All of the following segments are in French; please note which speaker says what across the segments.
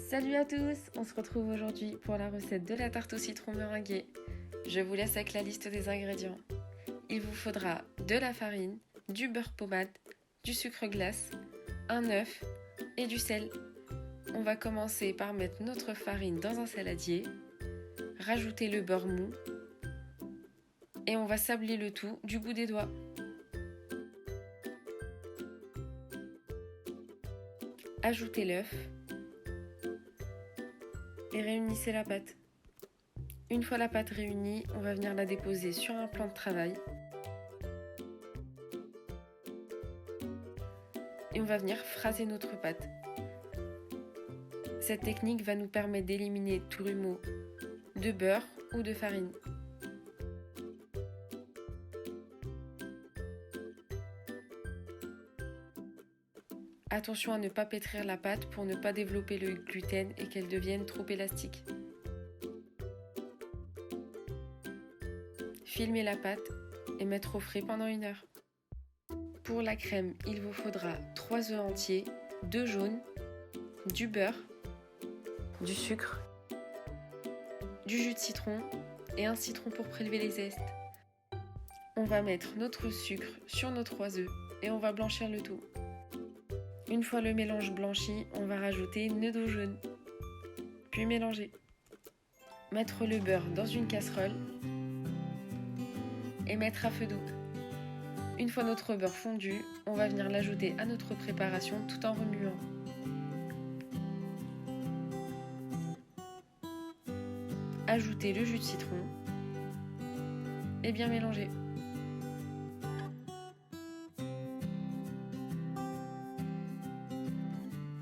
Speaker 1: Salut à tous, on se retrouve aujourd'hui pour la recette de la tarte au citron meringuée. Je vous laisse avec la liste des ingrédients. Il vous faudra de la farine, du beurre pommade, du sucre glace, un œuf et du sel. On va commencer par mettre notre farine dans un saladier, rajouter le beurre mou et on va sabler le tout du bout des doigts. Ajoutez l'œuf et réunissez la pâte. Une fois la pâte réunie, on va venir la déposer sur un plan de travail et on va venir phraser notre pâte. Cette technique va nous permettre d'éliminer tout grumeau de beurre ou de farine. Attention à ne pas pétrir la pâte pour ne pas développer le gluten et qu'elle devienne trop élastique. Filmez la pâte et mettre au frais pendant 1 heure. Pour la crème, il vous faudra 3 œufs entiers, 2 jaunes, du beurre, du sucre, du jus de citron et un citron pour prélever les zestes. On va mettre notre sucre sur nos 3 œufs et on va blanchir le tout. Une fois le mélange blanchi, on va rajouter une d'eau jaune, puis mélanger. Mettre le beurre dans une casserole et mettre à feu doux. Une fois notre beurre fondu, on va venir l'ajouter à notre préparation tout en remuant. Ajoutez le jus de citron et bien mélanger.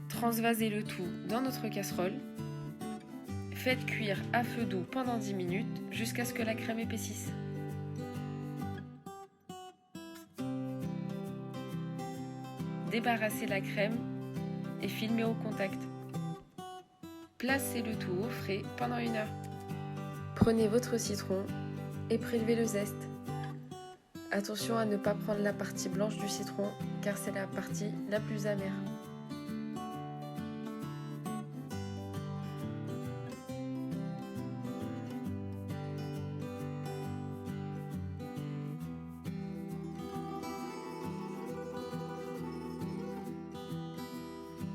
Speaker 1: Transvasez le tout dans notre casserole. Faites cuire à feu doux pendant 10 minutes jusqu'à ce que la crème épaississe. Débarrassez la crème et filmez au contact. Placez le tout au frais pendant 1 heure. Prenez votre citron et prélevez le zeste. Attention à ne pas prendre la partie blanche du citron car c'est la partie la plus amère.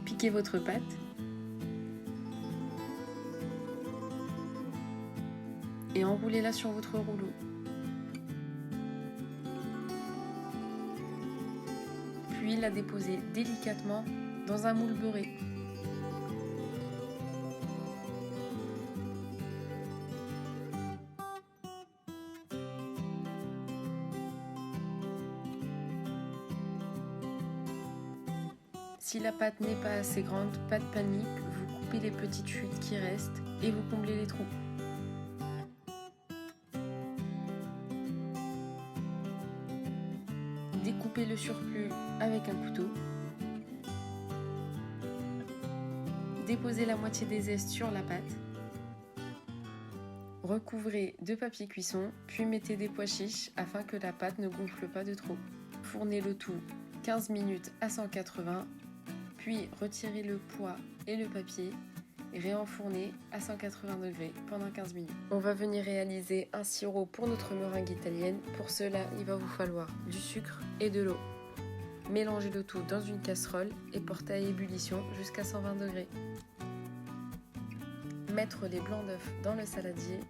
Speaker 1: Piquez votre pâte et enroulez-la sur votre rouleau. Puis la déposez délicatement dans un moule beurré. Si la pâte n'est pas assez grande, pas de panique, vous coupez les petites fuites qui restent et vous comblez les trous. Découpez le surplus avec un couteau. Déposez la moitié des zestes sur la pâte. Recouvrez de papier cuisson, puis mettez des pois chiches afin que la pâte ne gonfle pas de trop. Fournez le tout 15 minutes à 180, puis retirez le pois et le papier et réenfournez à 180 degrés pendant 15 minutes. On va venir réaliser un sirop pour notre meringue italienne. Pour cela, il va vous falloir du sucre et de l'eau. Mélangez le tout dans une casserole et portez à ébullition jusqu'à 120 degrés. Mettre les blancs d'œufs dans le saladier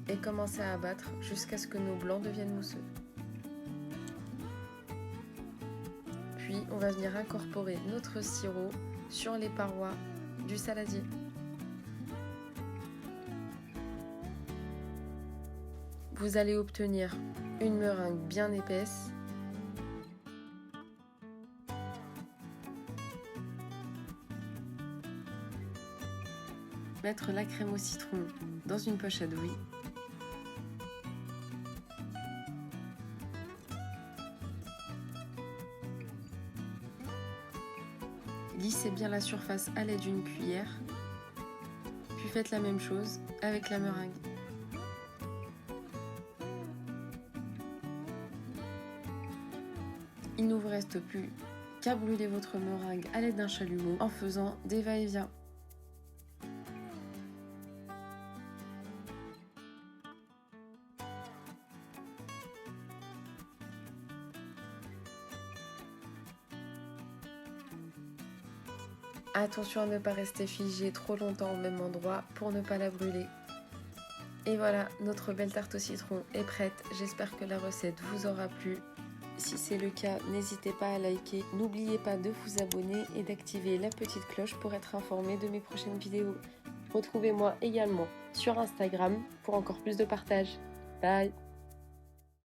Speaker 1: et commencer à abattre jusqu'à ce que nos blancs deviennent mousseux. Puis on va venir incorporer notre sirop sur les parois du saladier. Vous allez obtenir une meringue bien épaisse . Mettre la crème au citron dans une poche à douille. Lissez bien la surface à l'aide d'une cuillère, puis faites la même chose avec la meringue. Il ne vous reste plus qu'à brûler votre meringue à l'aide d'un chalumeau en faisant des va-et-vient. Attention à ne pas rester figé trop longtemps au même endroit pour ne pas la brûler. Et voilà, notre belle tarte au citron est prête. J'espère que la recette vous aura plu. Si c'est le cas, n'hésitez pas à liker. N'oubliez pas de vous abonner et d'activer la petite cloche pour être informé de mes prochaines vidéos. Retrouvez-moi également sur Instagram pour encore plus de partage. Bye!